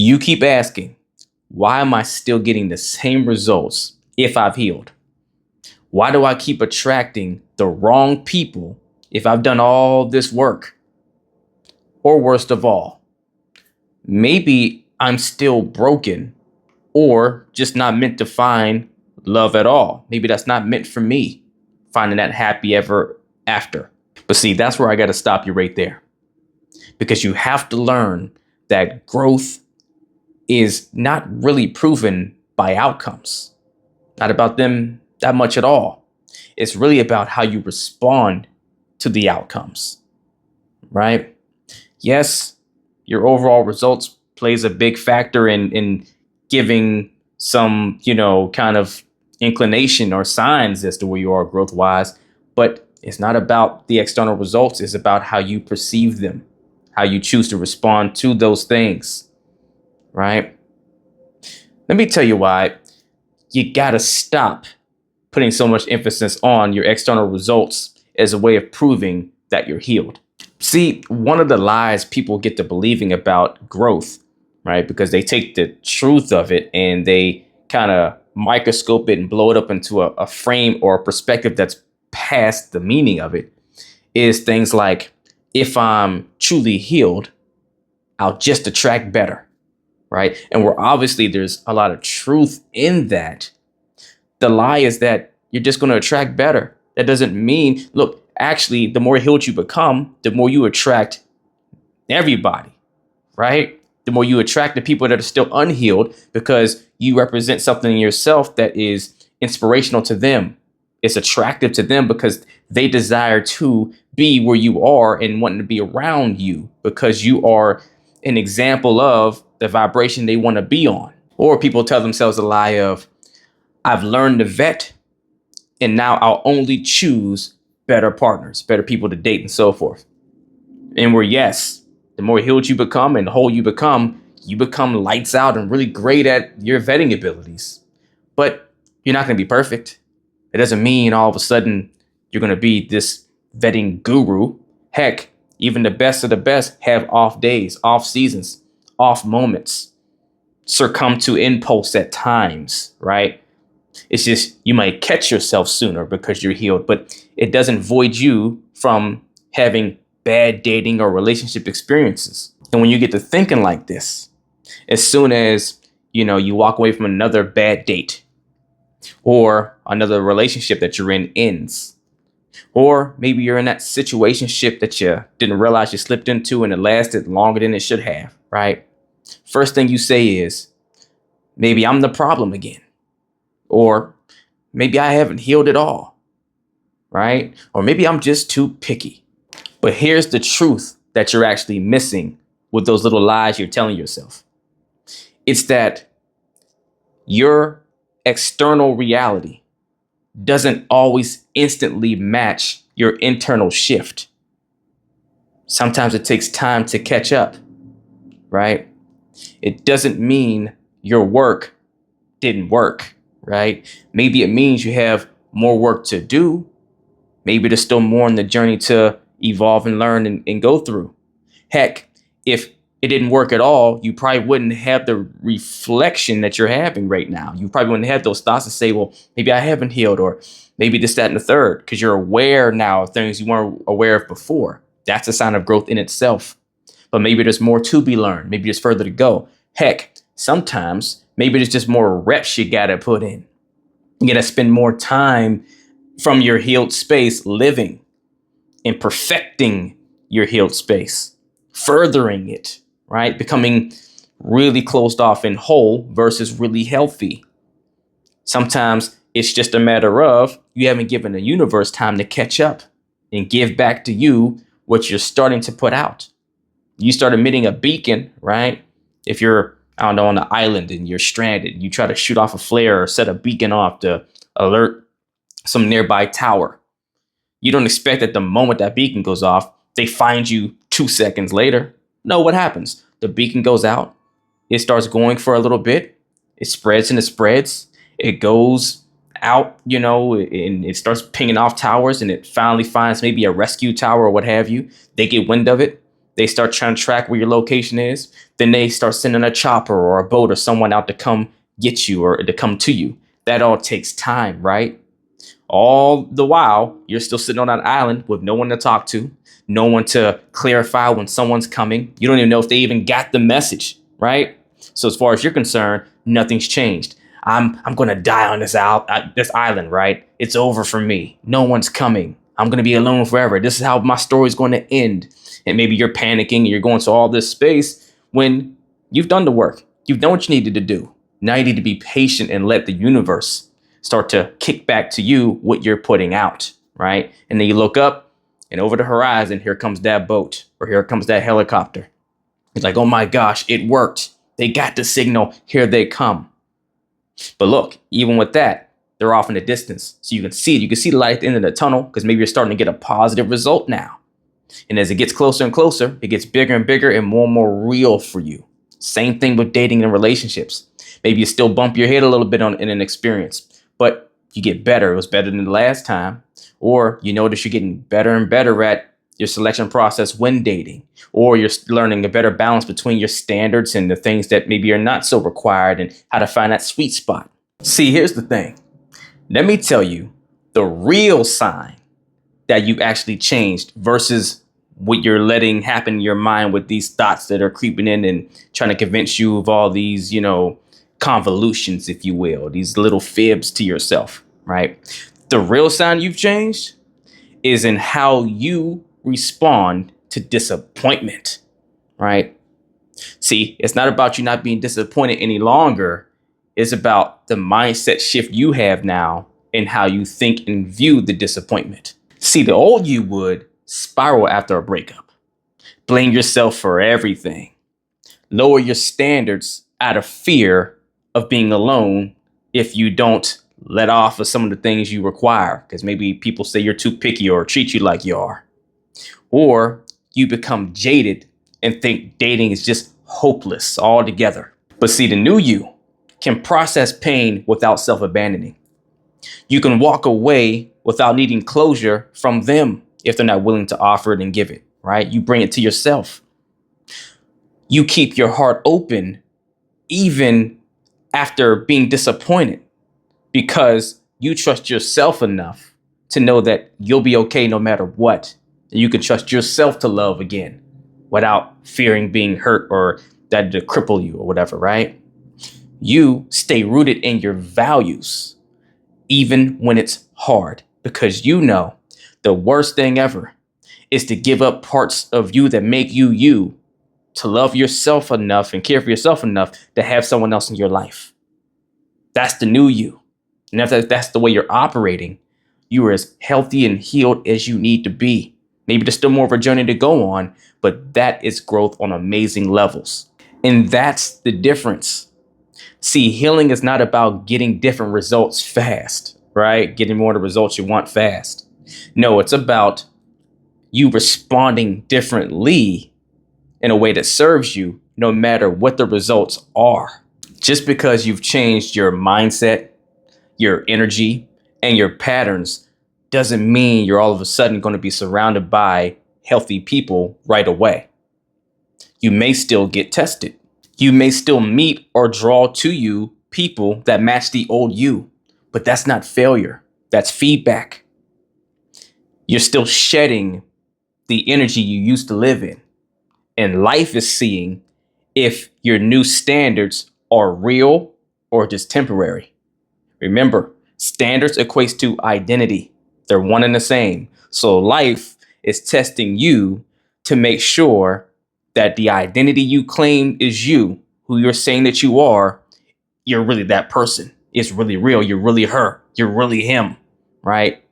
You keep asking, why am I still getting the same results if I've healed? Why do I keep attracting the wrong people if I've done all this work? Or worst of all, maybe I'm still broken or just not meant to find love at all. Maybe that's not meant for me, finding that happy ever after. But see, that's where I got to stop you right there, because you have to learn that growth is not really proven by outcomes, not about them that much at all. It's really about how you respond to the outcomes, right? Yes, your overall results plays a big factor in giving some, kind of inclination or signs as to where you are growth wise, but it's not about the external results. It's about how you perceive them, how you choose to respond to those things, right? Let me tell you why you got to stop putting so much emphasis on your external results as a way of proving that you're healed. See, one of the lies people get to believing about growth, right? Because they take the truth of it and they kind of microscope it and blow it up into a frame or a perspective that's past the meaning of it, is things like, if I'm truly healed, I'll just attract better, right? And where obviously there's a lot of truth in that, the lie is that you're just going to attract better. That doesn't mean, look, actually, the more healed you become, the more you attract everybody, right? The more you attract the people that are still unhealed, because you represent something in yourself that is inspirational to them. It's attractive to them because they desire to be where you are and wanting to be around you, because you are an example of the vibration they want to be on. Or people tell themselves a lie of, I've learned to vet, and now I'll only choose better partners, better people to date, and so forth. And where, yes, the more healed you become and whole you become lights out and really great at your vetting abilities. But you're not going to be perfect. It doesn't mean all of a sudden you're going to be this vetting guru. Heck, even the best of the best have off days, off seasons, off moments, succumb to impulse at times, right? It's just you might catch yourself sooner because you're healed, but it doesn't void you from having bad dating or relationship experiences. And when you get to thinking like this, as soon as, you walk away from another bad date, or another relationship that you're in ends, or maybe you're in that situationship that you didn't realize you slipped into and it lasted longer than it should have, right? First thing you say is, maybe I'm the problem again. Or maybe I haven't healed at all, right? Or maybe I'm just too picky. But here's the truth that you're actually missing with those little lies you're telling yourself. It's that your external reality doesn't always instantly match your internal shift. Sometimes it takes time to catch up, right? It doesn't mean your work didn't work, right? Maybe it means you have more work to do. Maybe there's still more in the journey to evolve and learn and go through. Heck, if it didn't work at all, you probably wouldn't have the reflection that you're having right now. You probably wouldn't have those thoughts to say, well, maybe I haven't healed, or maybe this, that, and the third, because you're aware now of things you weren't aware of before. That's a sign of growth in itself. But maybe there's more to be learned. Maybe there's further to go. Heck, sometimes maybe there's just more reps you got to put in. You got to spend more time from your healed space living and perfecting your healed space, furthering it, right? Becoming really closed off and whole versus really healthy. Sometimes it's just a matter of you haven't given the universe time to catch up and give back to you what you're starting to put out. You start emitting a beacon, right? If you're, I don't know, on the island and you're stranded, you try to shoot off a flare or set a beacon off to alert some nearby tower. You don't expect that the moment that beacon goes off, they find you 2 seconds later. No, what happens? The beacon goes out. It starts going for a little bit. It spreads and it spreads. It goes out, and it starts pinging off towers, and it finally finds maybe a rescue tower or what have you. They get wind of it. They start trying to track where your location is. Then they start sending a chopper or a boat or someone out to come get you or to come to you. That all takes time, right? All the while, you're still sitting on an island with no one to talk to, no one to clarify when someone's coming. You don't even know if they even got the message, right? So as far as you're concerned, nothing's changed. I'm gonna die on this island, right? It's over for me. No one's coming. I'm gonna be alone forever. This is how my story's going to end. And maybe you're panicking and you're going to all this space when you've done the work. You've done what you needed to do. Now you need to be patient and let the universe start to kick back to you what you're putting out, right? And then you look up and over the horizon, here comes that boat or here comes that helicopter. It's like, oh my gosh, it worked. They got the signal. Here they come. But look, even with that, they're off in the distance. So you can see it. You can see the light at the end of the tunnel because maybe you're starting to get a positive result now. And as it gets closer and closer, it gets bigger and bigger and more real for you. Same thing with dating and relationships. Maybe you still bump your head a little bit in an experience, but you get better. It was better than the last time. Or you notice you're getting better and better at your selection process when dating, or you're learning a better balance between your standards and the things that maybe are not so required and how to find that sweet spot. See, here's the thing. Let me tell you the real sign that you've actually changed versus what you're letting happen in your mind with these thoughts that are creeping in and trying to convince you of all these, convolutions, if you will, these little fibs to yourself, right? The real sign you've changed is in how you respond to disappointment, right? See, it's not about you not being disappointed any longer. It's about the mindset shift you have now and how you think and view the disappointment. See, the old you would spiral after a breakup, blame yourself for everything, lower your standards out of fear of being alone if you don't let off of some of the things you require, because maybe people say you're too picky or treat you like you are. Or you become jaded and think dating is just hopeless altogether. But see, the new you can process pain without self-abandoning. You can walk away without needing closure from them if they're not willing to offer it and give it, right? You bring it to yourself. You keep your heart open even after being disappointed because you trust yourself enough to know that you'll be okay no matter what. You can trust yourself to love again without fearing being hurt or that to cripple you or whatever, right? You stay rooted in your values even when it's hard, because you know the worst thing ever is to give up parts of you that make you you, to love yourself enough and care for yourself enough to have someone else in your life. That's the new you. And if that's the way you're operating, you are as healthy and healed as you need to be. Maybe there's still more of a journey to go on, but that is growth on amazing levels. And that's the difference. See, healing is not about getting different results fast, right? Getting more of the results you want fast. No, it's about you responding differently in a way that serves you, no matter what the results are. Just because you've changed your mindset, your energy, and your patterns doesn't mean you're all of a sudden going to be surrounded by healthy people right away. You may still get tested. You may still meet or draw to you people that match the old you, but that's not failure. That's feedback. You're still shedding the energy you used to live in. And life is seeing if your new standards are real or just temporary. Remember, standards equates to identity. They're one and the same. So life is testing you to make sure that the identity you claim is you, who you're saying that you are, you're really that person. It's really real. You're really her. You're really him, right?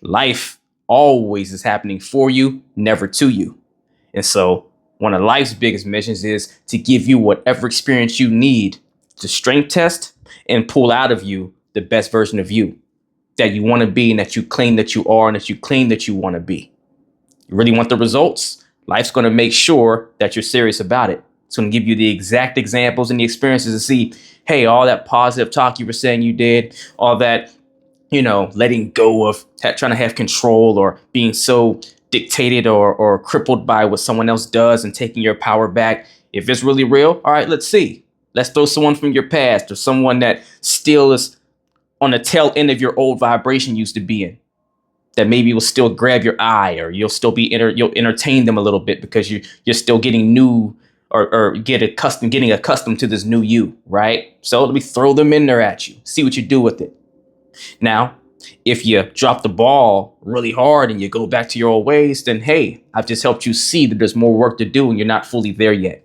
Life always is happening for you, never to you. And so one of life's biggest missions is to give you whatever experience you need to strength test and pull out of you the best version of you that you want to be and that you claim that you are and that you claim that you want to be. You really want the results? Life's going to make sure that you're serious about it. It's going to give you the exact examples and the experiences to see, hey, all that positive talk you were saying you did, all that, letting go of trying to have control or being so dictated or crippled by what someone else does and taking your power back. If it's really real, all right, let's see. Let's throw someone from your past or someone that still is on the tail end of your old vibration used to be in, that maybe will still grab your eye, or you'll still be you'll entertain them a little bit because you're still getting new or getting accustomed to this new you, right? So let me throw them in there at you. See what you do with it. Now, if you drop the ball really hard and you go back to your old ways, then hey, I've just helped you see that there's more work to do and you're not fully there yet.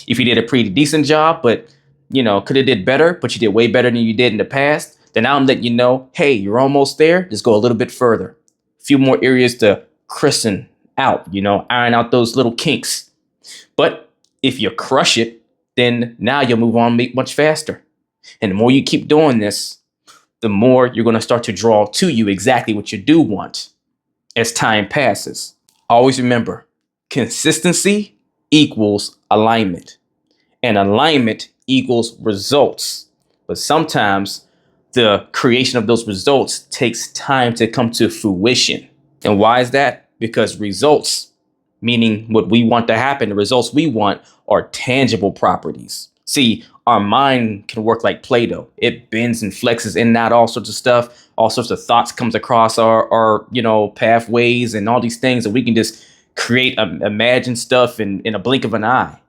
If you did a pretty decent job, but could have did better, but you did way better than you did in the past, then now I'm letting you know, hey, you're almost there. Just go a little bit further. A few more areas to christen out, iron out those little kinks. But if you crush it, then now you'll move on much faster. And the more you keep doing this, the more you're going to start to draw to you exactly what you do want as time passes. Always remember, consistency equals alignment, and alignment equals results. But sometimes the creation of those results takes time to come to fruition. And why is that? Because results, meaning what we want to happen, the results we want, are tangible properties. See, our mind can work like Play-Doh. It bends and flexes in and out, all sorts of stuff, all sorts of thoughts comes across our pathways and all these things, and we can just create, imagine stuff in a blink of an eye.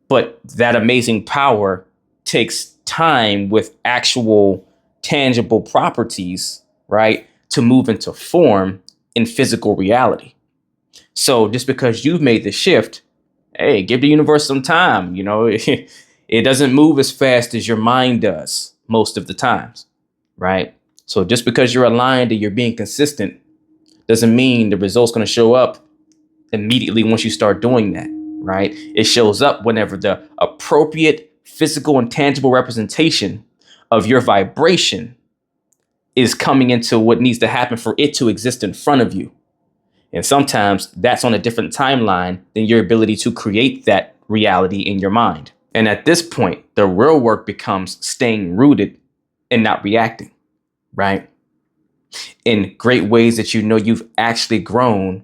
But that amazing power takes time with actual tangible properties, right, to move into form in physical reality. So just because you've made the shift, hey, give the universe some time. It doesn't move as fast as your mind does most of the times, right? So just because you're aligned and you're being consistent doesn't mean the result's going to show up immediately once you start doing that, right? It shows up whenever the appropriate physical and tangible representation of your vibration is coming into what needs to happen for it to exist in front of you. And sometimes that's on a different timeline than your ability to create that reality in your mind. And at this point, the real work becomes staying rooted and not reacting, right? In great ways that you've actually grown,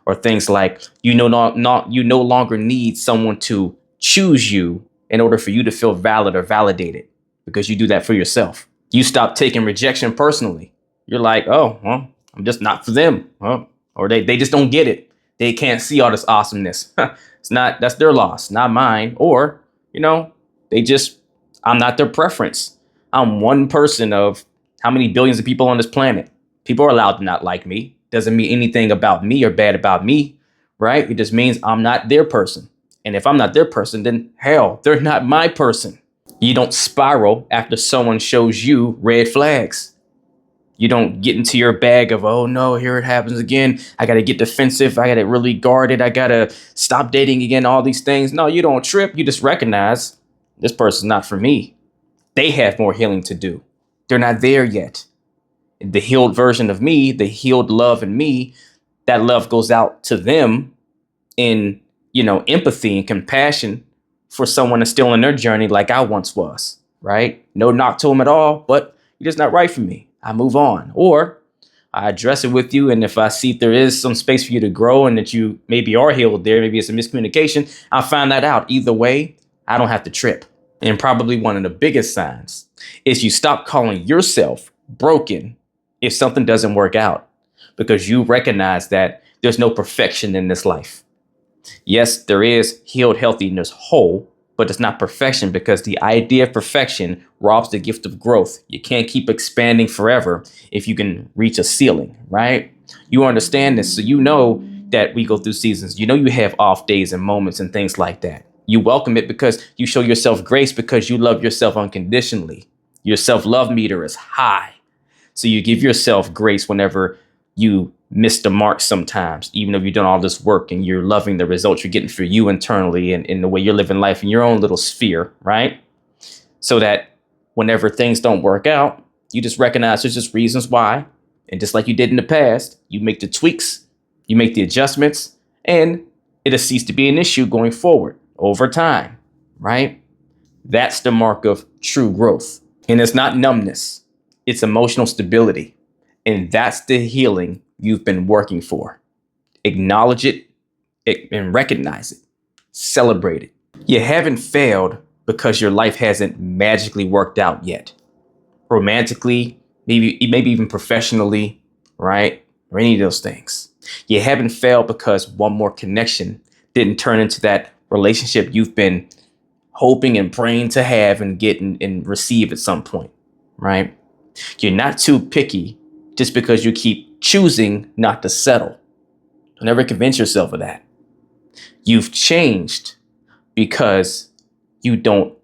or things like you no longer need someone to choose you in order for you to feel valid or validated, because you do that for yourself. You stop taking rejection personally. You're like, oh, well, I'm just not for them. Well, or they just don't get it. They can't see all this awesomeness. That's their loss, not mine. Or, I'm not their preference. I'm one person of how many billions of people on this planet. People are allowed to not like me. Doesn't mean anything about me or bad about me, right? It just means I'm not their person. And if I'm not their person, then hell, they're not my person. You don't spiral after someone shows you red flags. You don't get into your bag of, oh no, here it happens again. I got to get defensive. I got to really guard it. I got to stop dating again, all these things. No, you don't trip. You just recognize this person's not for me. They have more healing to do. They're not there yet. The healed version of me, the healed love in me, that love goes out to them in, empathy and compassion for someone that's still in their journey like I once was, right? No knock to them at all, but you're just not right for me. I move on, or I address it with you. And if I see there is some space for you to grow and that you maybe are healed there, maybe it's a miscommunication, I'll find that out. Either way, I don't have to trip. And probably one of the biggest signs is you stop calling yourself broken if something doesn't work out, because you recognize that there's no perfection in this life. Yes, there is healed, healthiness, whole, but it's not perfection, because the idea of perfection robs the gift of growth. You can't keep expanding forever if you can reach a ceiling, right? You understand this, so you know that we go through seasons. You have off days and moments and things like that. You welcome it because you show yourself grace, because you love yourself unconditionally. Your self-love meter is high. So you give yourself grace whenever you miss the mark sometimes, even if you've done all this work and you're loving the results you're getting for you internally and in the way you're living life in your own little sphere, right? So that whenever things don't work out, you just recognize there's just reasons why. And just like you did in the past, you make the tweaks, you make the adjustments, and it'll cease to be an issue going forward over time, right? That's the mark of true growth. And it's not numbness. It's emotional stability. And that's the healing you've been working for. Acknowledge it and recognize it. Celebrate it. You haven't failed because your life hasn't magically worked out yet. Romantically, maybe even professionally, right? Or any of those things. You haven't failed because one more connection didn't turn into that relationship you've been hoping and praying to have and get and receive at some point, right? You're not too picky just because you keep choosing not to settle. Don't ever convince yourself of that. You've changed because you don't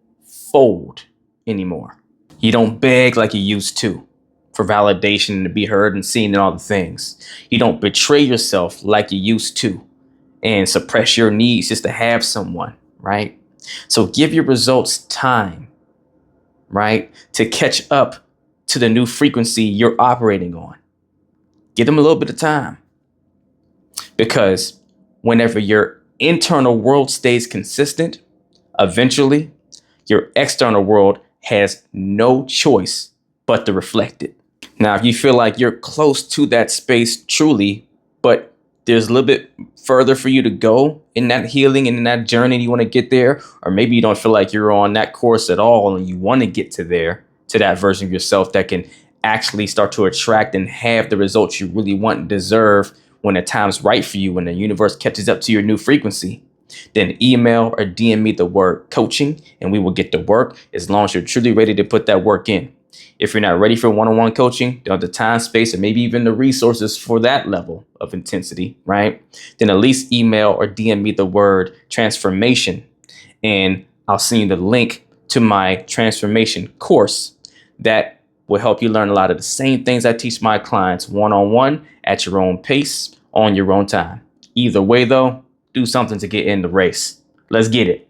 fold anymore. You don't beg like you used to for validation and to be heard and seen and all the things. You don't betray yourself like you used to and suppress your needs just to have someone, right? So give your results time, right? To catch up to the new frequency you're operating on. Give them a little bit of time. Because whenever your internal world stays consistent, eventually your external world has no choice but to reflect it. Now, if you feel like you're close to that space truly, but there's a little bit further for you to go in that healing and in that journey, you want to get there, or maybe you don't feel like you're on that course at all and you want to get to there, to that version of yourself that can actually start to attract and have the results you really want and deserve when the time's right for you, when the universe catches up to your new frequency, then email or DM me the word coaching and we will get to work as long as you're truly ready to put that work in. If you're not ready for one-on-one coaching, don't have the time, space, or maybe even the resources for that level of intensity, right? Then at least email or DM me the word transformation and I'll send you the link to my transformation course that will help you learn a lot of the same things I teach my clients one-on-one at your own pace on your own time. Either way, though, do something to get in the race. Let's get it.